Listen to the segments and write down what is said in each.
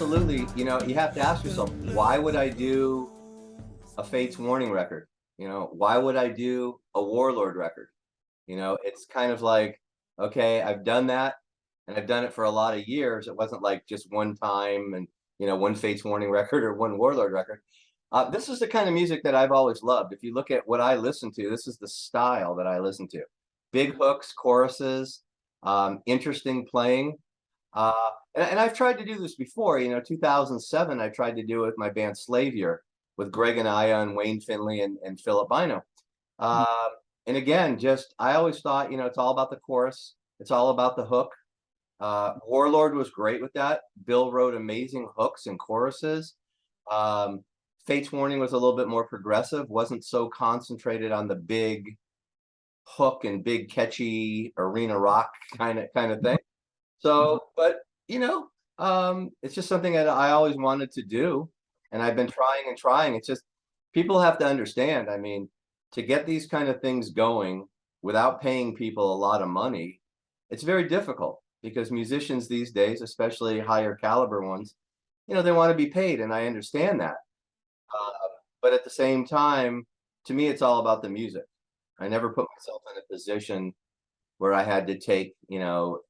absolutely. You know, you have to ask yourself, why would I do a Fates Warning record? You know, why would I do a Warlord record? You know, it's kind of like, okay, I've done that and I've done it for a lot of years. It wasn't like just one time and, you know, one Fates Warning record or one Warlord record. This is the kind of music that I've always loved. If you look at what I listen to, this is the style that I listen to. Big hooks, choruses, interesting playing. And I've tried to do this before. You know, 2007, I tried to do it with my band Slavier with Greg and Aya and Wayne Finley and Philip Bino. And again, just I always thought, you know, it's all about the chorus. It's all about the hook. Warlord was great with that. Bill wrote amazing hooks and choruses. Fates Warning was a little bit more progressive, wasn't so concentrated on the big hook and big catchy arena rock kind of thing. So, but you know, it's just something that I always wanted to do, and I've been trying and trying. It's just people have to understand. I mean, to get these kind of things going without paying people a lot of money, it's very difficult because musicians these days, especially higher caliber ones, you know, they want to be paid, and I understand that. But at the same time, to me, it's all about the music. I never put myself in a position where I had to take, you know,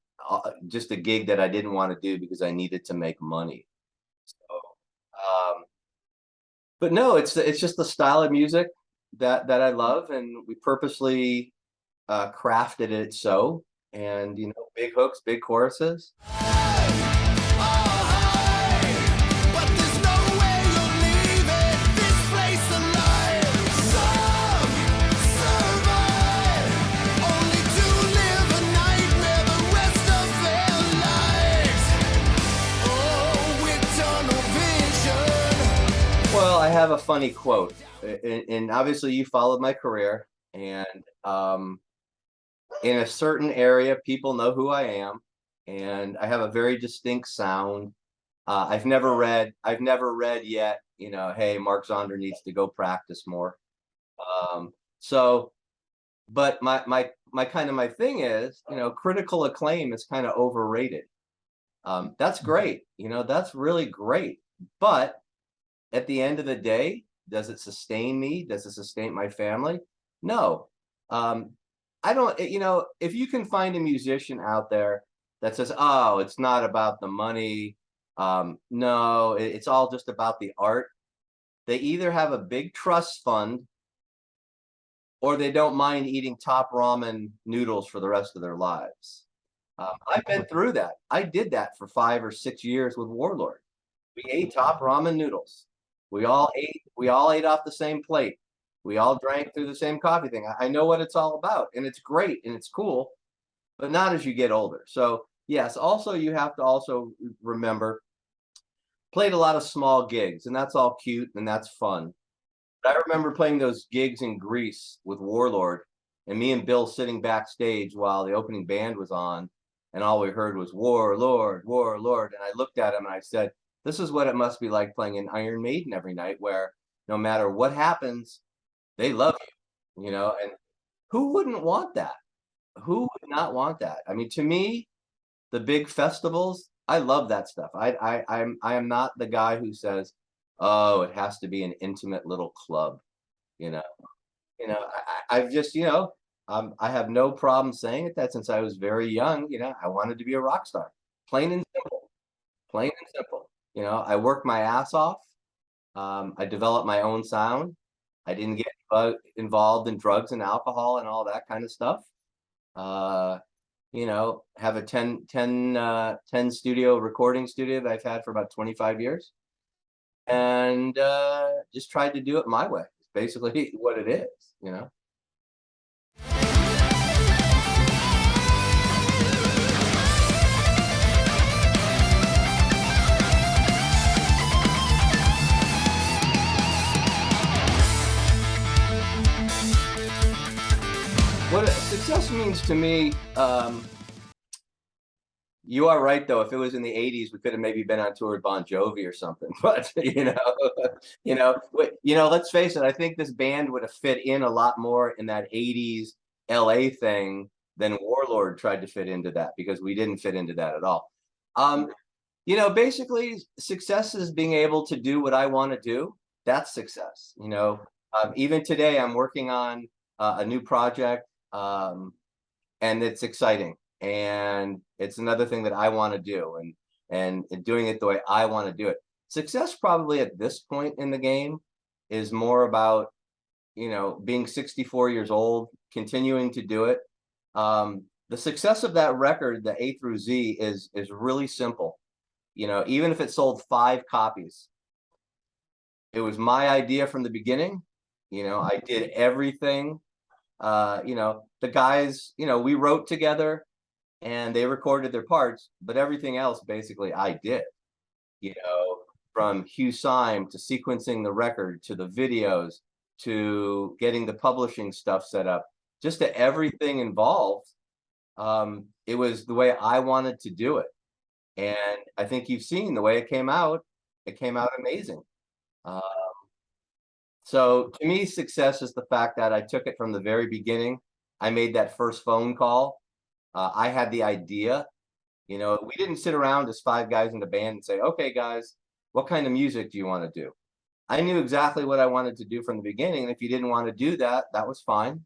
just a gig that I didn't want to do because I needed to make money. So, but no, it's just the style of music that I love, and we purposely crafted it so. And you know, big hooks, big choruses. Well, I have a funny quote, and obviously you followed my career, and in a certain area, people know who I am, and I have a very distinct sound. I've never read yet, you know, hey, Mark Zonder needs to go practice more. So, but my kind of my thing is, you know, critical acclaim is kind of overrated. That's great, you know, that's really great, but at the end of the day, does it sustain me? Does it sustain my family? No. I don't, you know, if you can find a musician out there that says, oh, it's not about the money. No, it's all just about the art. They either have a big trust fund or they don't mind eating top ramen noodles for the rest of their lives. I've been through that. I did that for 5 or 6 years with Warlord. We ate top ramen noodles. We all ate off the same plate. We all drank through the same coffee thing. I know what it's all about, and it's great and it's cool, but not as you get older. So yes, also you have to also remember, played a lot of small gigs, and that's all cute and that's fun. But I remember playing those gigs in Greece with Warlord, and me and Bill sitting backstage while the opening band was on, and all we heard was Warlord, Warlord. And I looked at him and I said, this is what it must be like playing in Iron Maiden every night, where no matter what happens, they love you, you know, and who wouldn't want that? Who would not want that? I mean, to me, the big festivals, I love that stuff. I am not the guy who says, oh, it has to be an intimate little club, you know. You know, I've just, you know, I have no problem saying it that since I was very young, you know, I wanted to be a rock star, plain and simple, plain and simple. You know, I worked my ass off. I developed my own sound. I didn't get involved in drugs and alcohol and all that kind of stuff. You know, have a 10 studio recording studio that I've had for about 25 years. And just tried to do it my way. It's basically what it is, you know. What success means to me, you are right though. If it was in the '80s, we could have maybe been on tour with Bon Jovi or something. But you know, let's face it. I think this band would have fit in a lot more in that '80s LA thing than Warlord tried to fit into that, because we didn't fit into that at all. You know, basically, success is being able to do what I want to do. That's success. You know, even today, I'm working on a new project, and it's exciting, and it's another thing that I want to do, and doing it the way I want to do it. Success, probably at this point in the game, is more about, you know, being 64 years old, continuing to do it. The success of that record, the A through Z, is really simple. You know, even if it sold 5 copies, it was my idea from the beginning. You know, I did everything. You know, the guys, you know, we wrote together and they recorded their parts, but everything else basically I did. You know, from Hugh Syme to sequencing the record to the videos to getting the publishing stuff set up, just to everything involved. It was the way I wanted to do it. And I think you've seen the way it came out. It came out amazing. Uh, so to me, success is the fact that I took it from the very beginning. I made that first phone call. I had the idea. You know, we didn't sit around as 5 guys in the band and say, okay, guys, what kind of music do you want to do? I knew exactly what I wanted to do from the beginning. And if you didn't want to do that, that was fine.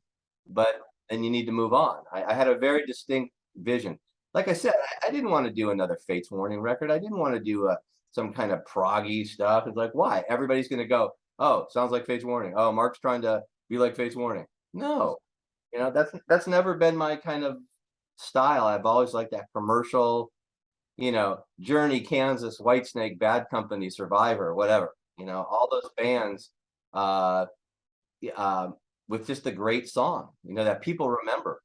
But then you need to move on. I had a very distinct vision. Like I said, I didn't want to do another Fates Warning record. I didn't want to do some kind of proggy stuff. It's like, why? Everybody's going to go, oh, sounds like Fates Warning. Oh, Mark's trying to be like Fates Warning. No, you know, that's never been my kind of style. I've always liked that commercial, you know, Journey, Kansas, Whitesnake, Bad Company, Survivor, whatever. You know, all those bands with just a great song, you know, that people remember.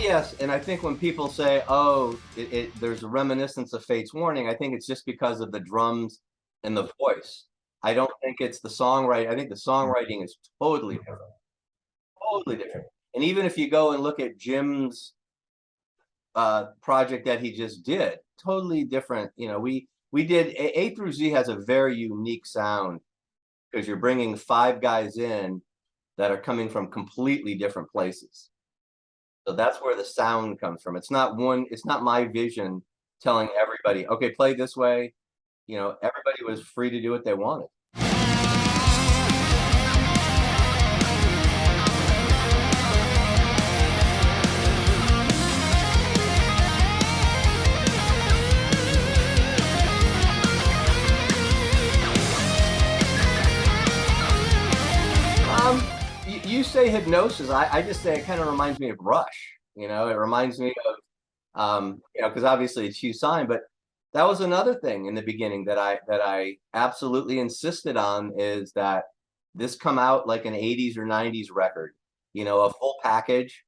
Yes, and I think when people say, "Oh, there's a reminiscence of Fates Warning," I think it's just because of the drums and the voice. I don't think it's the songwriting. I think the songwriting is totally different. And even if you go and look at Jim's project that he just did, totally different. You know, we did A through Z has a very unique sound because you're bringing 5 guys in that are coming from completely different places. So that's where the sound comes from. It's not my vision telling everybody, okay, play this way. You know, everybody was free to do what they wanted. You say hypnosis. I just say it kind of reminds me of Rush. You know, it reminds me of, you know, because obviously it's Hugh Syme, but that was another thing in the beginning that I absolutely insisted on, is that this come out like an 80s or 90s record, you know, a full package.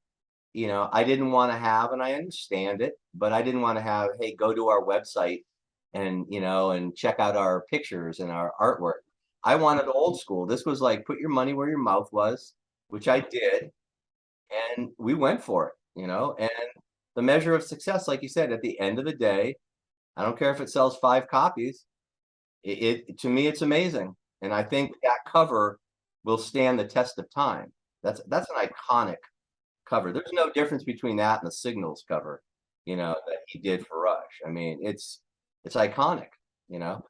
You know, I didn't want to have, and I understand it, but I didn't want to have, hey, go to our website and, you know, and check out our pictures and our artwork. I wanted old school. This was like, put your money where your mouth was, which I did, and we went for it, you know. And the measure of success, like you said, at the end of the day, I don't care if it sells 5 copies. It to me, it's amazing, and I think that cover will stand the test of time. That's an iconic cover. There's no difference between that and the Signals cover, you know, that he did for Rush. I mean, it's iconic, you know.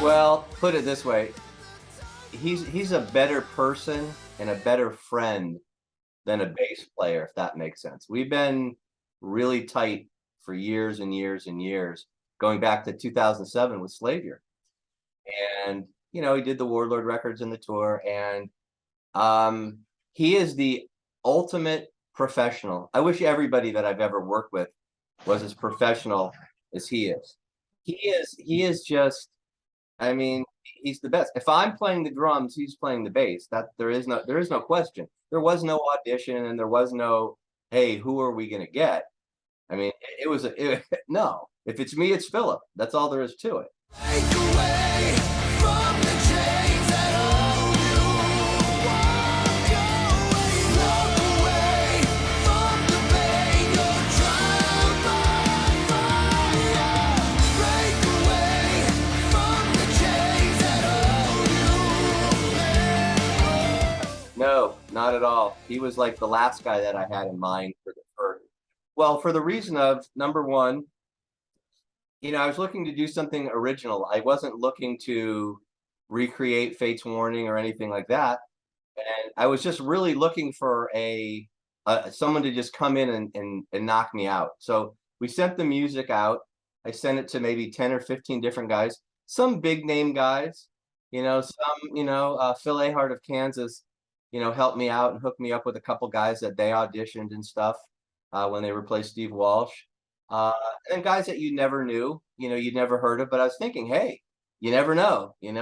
Well, put it this way, he's a better person and a better friend than a bass player, if that makes sense. We've been really tight for years and years and years, going back to 2007 with Slavior. And, you know, he did the Warlord records and the tour, and he is the ultimate professional. I wish everybody that I've ever worked with was as professional as he is. He is just, I mean, he's the best. If I'm playing the drums, he's playing the bass. That there is no question. There was no audition, and there was no, hey, who are we gonna get? I mean, no. If it's me, it's Philip. That's all there is to it. Break away from the chains that hold you. Walk away from the pain you're drowned by fire. Break away from the chains that hold you. No, not at all. He was like the last guy that I had in mind for the reason of, number one, I was looking to do something original. I wasn't looking to recreate Fates Warning or anything like that. And I was just really looking for someone to just come in and knock me out. So we sent the music out. I sent it to maybe 10 or 15 different guys, some big name guys, some, Phil Ahart of Kansas, helped me out and hooked me up with a couple guys that they auditioned and stuff when they replaced Steve Walsh. And guys that you never knew, you'd never heard of, but I was thinking, hey, you never know. And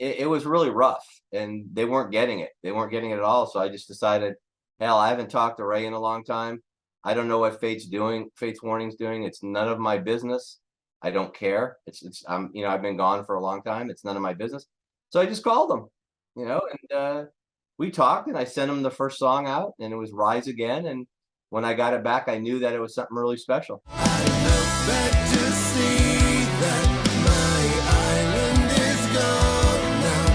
it was really rough, and they weren't getting it. They weren't getting it at all. So I just decided, hell, I haven't talked to Ray in a long time. I don't know what Fates Warning's doing. It's none of my business. I don't care. I've been gone for a long time. It's none of my business. So I just called them, and we talked, and I sent them the first song out, and it was Rise Again. And when I got it back, I knew that it was something really special. I look back to see that my island is gone now.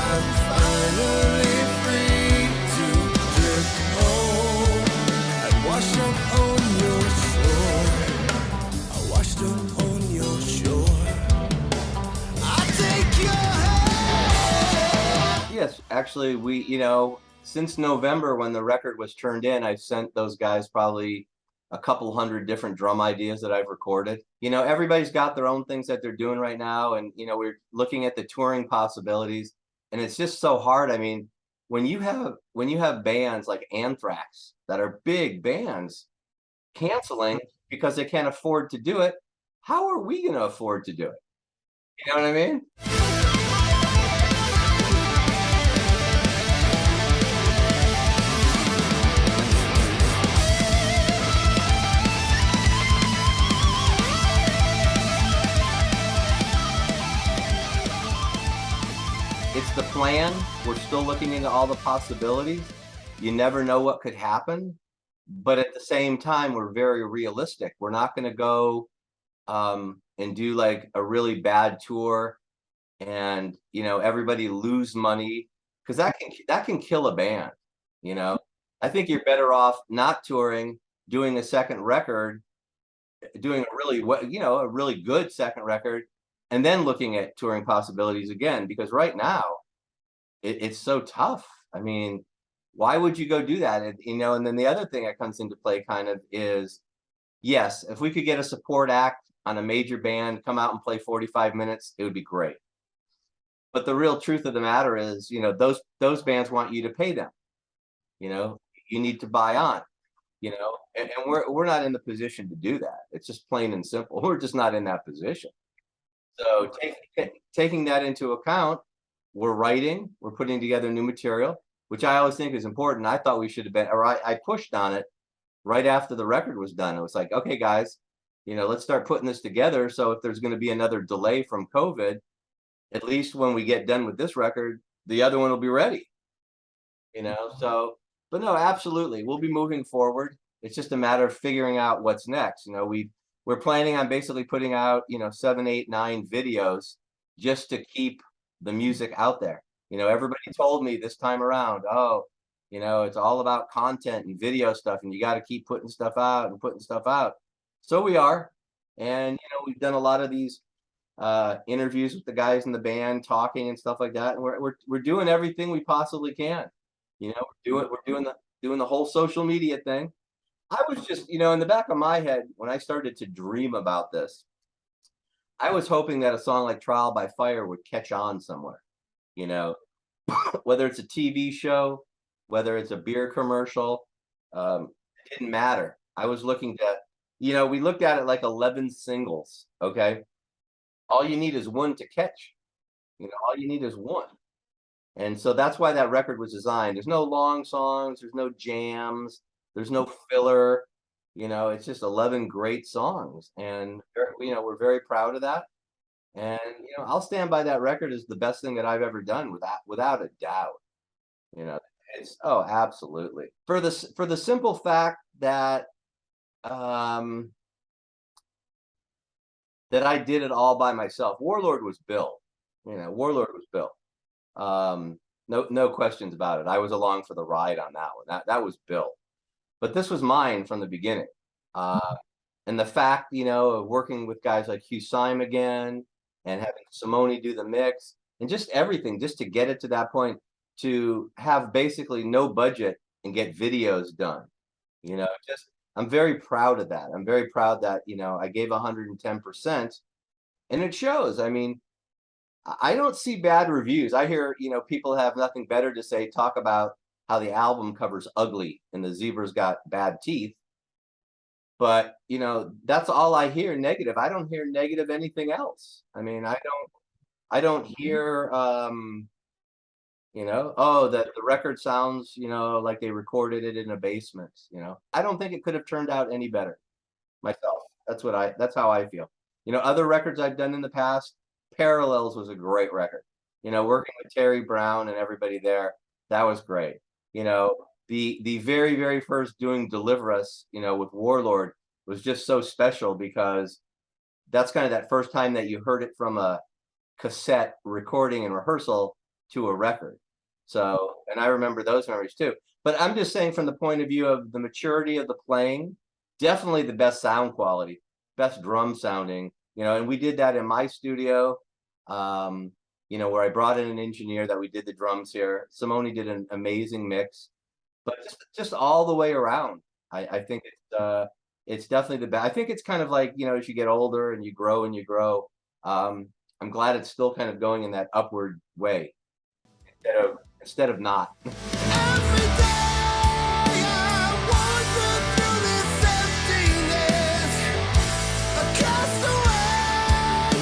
I'm finally free to drift home. I washed up on your shore. I washed up on your shore. I take your hand. Yes, actually, since November, when the record was turned in, I've sent those guys probably a couple hundred different drum ideas that I've recorded. Everybody's got their own things that they're doing right now. And, we're looking at the touring possibilities, and it's just so hard. I mean, when you have bands like Anthrax that are big bands canceling because they can't afford to do it, how are we going to afford to do it? You know what I mean? It's the plan. We're still looking into all the possibilities. You never know what could happen, but at the same time, we're very realistic. We're not going to go and do like a really bad tour and everybody lose money, because that can kill a band. I think you're better off not touring, doing a second record, doing a really good second record, and then looking at touring possibilities again, because right now it's so tough. I mean, why would you go do that? And then the other thing that comes into play kind of is, yes, if we could get a support act on a major band, come out and play 45 minutes, it would be great. But the real truth of the matter is, those bands want you to pay them. You need to buy on, and we're not in the position to do that. It's just plain and simple. We're just not in that position. So taking that into account, we're putting together new material, which I always think is important. I thought we should have been, or I pushed on it right after the record was done. It was like, okay, guys, let's start putting this together. So if there's going to be another delay from COVID, at least when we get done with this record, the other one will be ready. So, but no, absolutely. We'll be moving forward. It's just a matter of figuring out what's next. We're planning on basically putting out, 7, 8, 9 videos just to keep the music out there. Everybody told me this time around, oh, it's all about content and video stuff, and you got to keep putting stuff out. So we are. And, we've done a lot of these interviews with the guys in the band, talking and stuff like that. And we're doing everything we possibly can. We're doing the whole social media thing. I was just, in the back of my head, when I started to dream about this, I was hoping that a song like Trial by Fire would catch on somewhere, whether it's a TV show, whether it's a beer commercial, it didn't matter. I was looking at, we looked at it like 11 singles, okay? All you need is one to catch, You know, all you need is one. And so that's why that record was designed. There's no long songs, there's no jams, there's no filler. You know, it's just 11 great songs. And, you know, we're very proud of that. And, you know, I'll stand by that record as the best thing that I've ever done without a doubt. You know, it's, oh, absolutely. For the simple fact that, that I did it all by myself. Warlord was Bill. You know, Warlord was Bill. No questions about it. I was along for the ride on that one. That was Bill. But this was mine from the beginning. And the fact, you know, of working with guys like Hugh Syme again and having Simone do the mix and just everything, just to get it to that point, to have basically no budget and get videos done. You know, just I'm very proud of that. I'm very proud that, you know, I gave 110% and it shows. I mean, I don't see bad reviews. I hear, you know, people have nothing better to say, talk about how the album cover's ugly and the zebra's got bad teeth. But, you know, that's all I hear negative. I don't hear negative anything else. I mean, I don't hear, you know, oh, the record sounds, you know, like they recorded it in a basement, you know. I don't think it could have turned out any better myself. That's how I feel. You know, other records I've done in the past, Parallels was a great record. You know, working with Terry Brown and everybody there, that was great. You know, the very, very first doing Deliver Us, you know, with Warlord was just so special because that's kind of that first time that you heard it from a cassette recording and rehearsal to a record. So, and I remember those memories too. But I'm just saying from the point of view of the maturity of the playing, definitely the best sound quality, best drum sounding, you know, and we did that in my studio, you know, where I brought in an engineer that we did the drums here. Simone did an amazing mix, but just all the way around. I think it's definitely the best. I think it's kind of like, you know, as you get older and you grow, I'm glad it's still kind of going in that upward way instead of not. Every day I wander through this emptiness, a castaway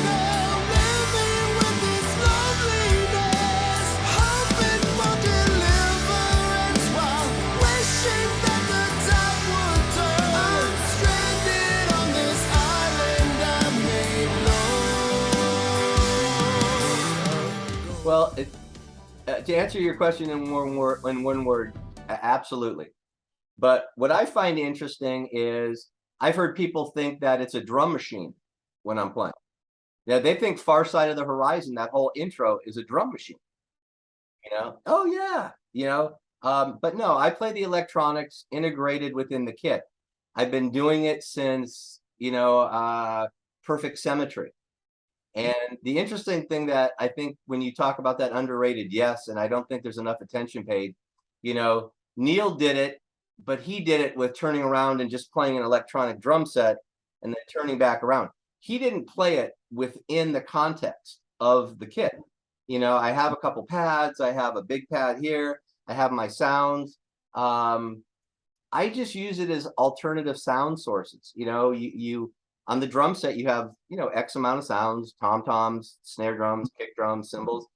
now, living with this loneliness, hoping for deliverance while wishing that the tide would turn. I'm stranded on this island I made known. Well, to answer your question in one word, absolutely. But what I find interesting is I've heard people think that it's a drum machine when I'm playing. Yeah, they think Far Side of the Horizon, that whole intro is a drum machine. You know, oh yeah, you know. But no, I play the electronics integrated within the kit. I've been doing it since, you know, Perfect Symmetry. And the interesting thing that I think when you talk about that underrated, yes, and I don't think there's enough attention paid, you know, Neil did it, but he did it with turning around and just playing an electronic drum set and then turning back around. He didn't play it within the context of the kit. You know, I have a couple pads, I have a big pad here, I have my sounds. I just use it as alternative sound sources. You know, you on the drum set, you have, you know, X amount of sounds, tom-toms, snare drums, kick drums, cymbals,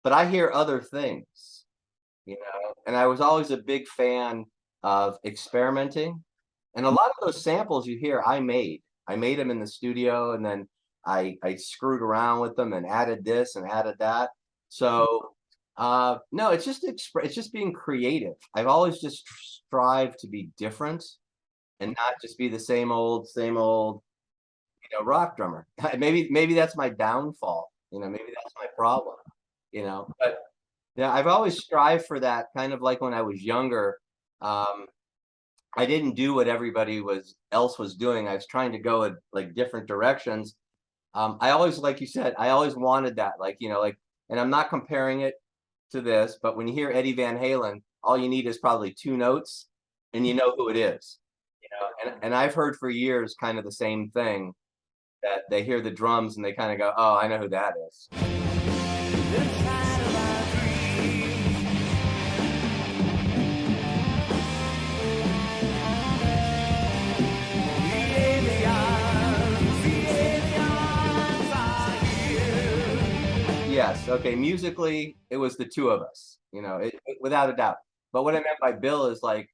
but I hear other things, you know, and I was always a big fan of experimenting. And a lot of those samples you hear, I made them in the studio, and then I screwed around with them and added this and added that. So, no, it's just being creative. I've always just strived to be different and not just be the same old, you know, rock drummer. Maybe that's my downfall. You know, maybe that's my problem. You know, but yeah, I've always strived for that. Kind of like when I was younger, I didn't do what everybody else was doing. I was trying to go in like different directions. I always, like you said, I always wanted that. Like, you know, like, and I'm not comparing it to this, but when you hear Eddie Van Halen, all you need is probably 2 notes, and you know who it is. You know, and I've heard for years kind of the same thing. That they hear the drums and they kind of go, oh, I know who that is. You Yes. Okay. Musically, it was the two of us, without a doubt. But what I meant by Bill is like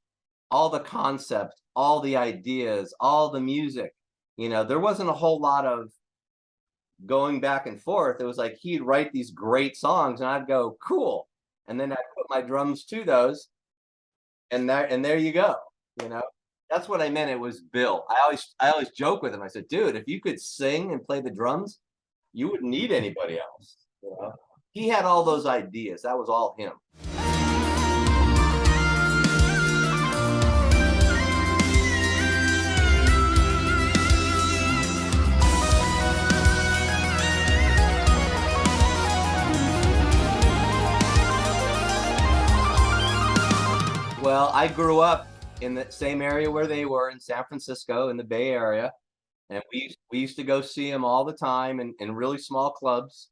all the concept, all the ideas, all the music. There wasn't a whole lot of going back and forth. It was like he'd write these great songs, and I'd go, cool, and then I'd put my drums to those, and there you go. That's what I meant. It was Bill. I always joke with him. I said, dude, if you could sing and play the drums, you wouldn't need anybody else. He had all those ideas. That was all him. Well, I grew up in the same area where they were, in San Francisco, in the Bay Area, and we used to go see them all the time in really small clubs.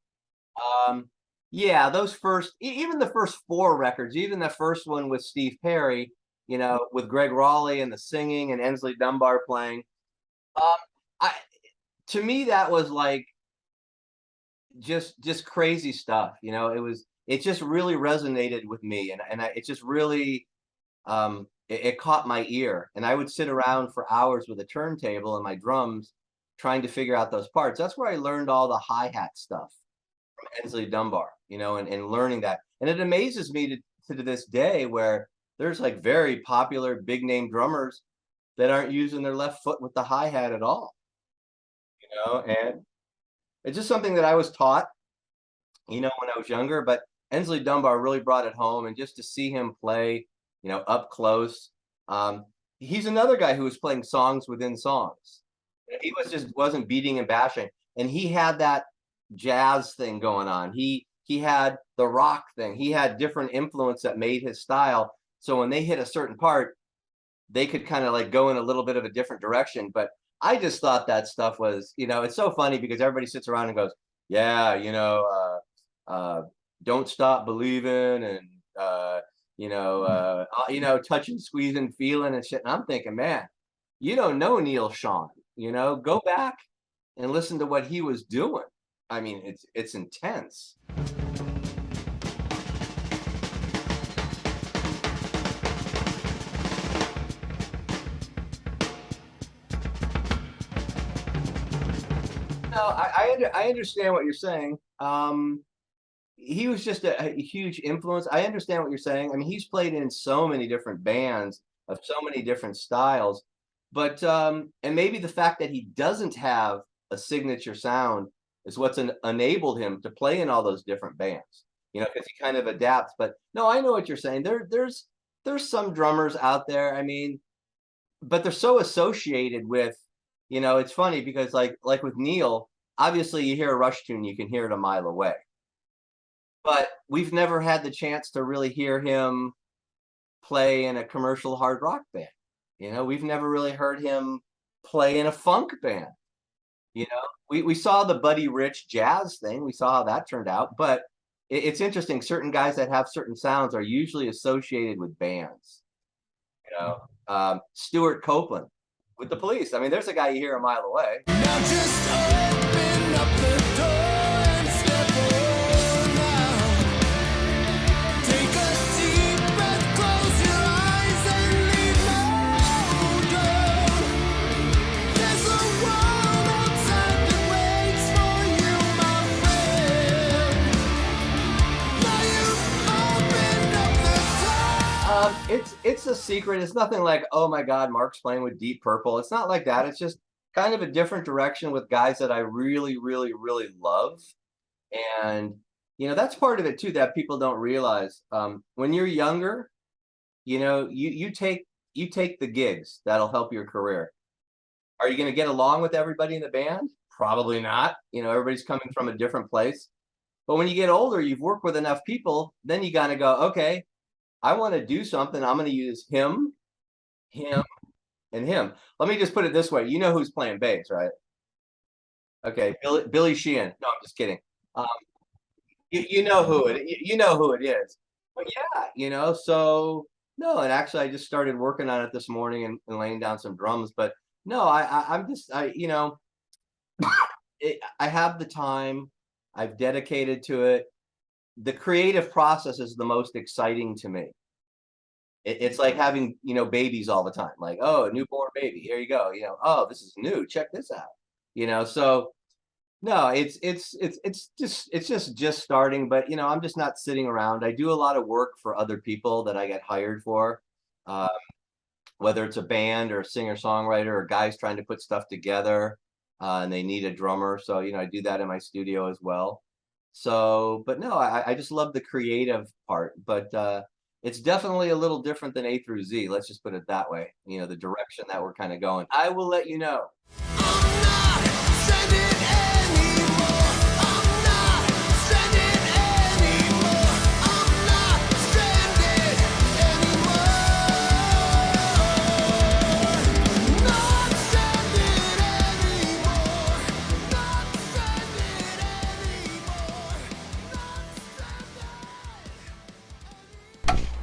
Yeah, those even the first 4 records, even the first one with Steve Perry, with Greg Raleigh and the singing and Ensley Dunbar playing. To me, that was like just crazy stuff. It just really resonated with me, and it just really it caught my ear, and I would sit around for hours with a turntable and my drums trying to figure out those parts. That's where I learned all the hi-hat stuff from Ensley Dunbar, and learning that. And it amazes me to this day where there's like very popular big name drummers that aren't using their left foot with the hi-hat at all. And it's just something that I was taught, when I was younger, but Ensley Dunbar really brought it home, and just to see him play up close. He's another guy who was playing songs within songs. He wasn't beating and bashing, and he had that jazz thing going on. He had the rock thing. He had different influence that made his style. So when they hit a certain part, they could kind of like go in a little bit of a different direction. But I just thought that stuff was, it's so funny because everybody sits around and goes, yeah, don't stop believing, and touching, squeezing, feeling and shit. And I'm thinking, man, you don't know Neil Sean, go back and listen to what he was doing. I mean, it's intense. No, I understand what you're saying. He was just a huge influence. I understand what you're saying. I mean, he's played in so many different bands of so many different styles, but and maybe the fact that he doesn't have a signature sound is what's enabled him to play in all those different bands, because he kind of adapts. But no, I know what you're saying. There's some drummers out there, I mean, but they're so associated with, it's funny because like with Neil, obviously you hear a Rush tune, you can hear it a mile away. But we've never had the chance to really hear him play in a commercial hard rock band. We've never really heard him play in a funk band. We saw the Buddy Rich jazz thing. We saw how that turned out. But it's interesting. Certain guys that have certain sounds are usually associated with bands. Stuart Copeland with the Police. I mean, there's a guy you hear a mile away. Now just open up the door and step on out. Take a deep breath, close your eyes and leave no doubt. There's a world outside that waits for you, my friend. Now you've opened up the door. It's a secret. It's nothing like, oh my God, Mark's playing with Deep Purple. It's not like that. It's just kind of a different direction with guys that I really, really, really love. And, that's part of it too, that people don't realize. When you're younger, you take the gigs that'll help your career. Are you going to get along with everybody in the band? Probably not. Everybody's coming from a different place. But when you get older, you've worked with enough people, then you got to go, okay, I want to do something. I'm going to use him, and him. Let me just put it this way. You know who's playing bass, right? Okay, Billy Sheehan. No, I'm just kidding. You know who it is. But yeah, so no, and actually I just started working on it this morning and laying down some drums. But no, I'm just I have the time. I've dedicated to it. The creative process is the most exciting to me. It's like having, babies all the time. Like, oh, a newborn baby, here you go. Oh, this is new. Check this out. So no, it's just starting, but I'm just not sitting around. I do a lot of work for other people that I get hired for, whether it's a band or a singer-songwriter or guys trying to put stuff together, and they need a drummer. So, I do that in my studio as well. So, but no, I just love the creative part, but it's definitely a little different than A through Z. Let's just put it that way. The direction that we're kind of going. I will let you know. I'm not sending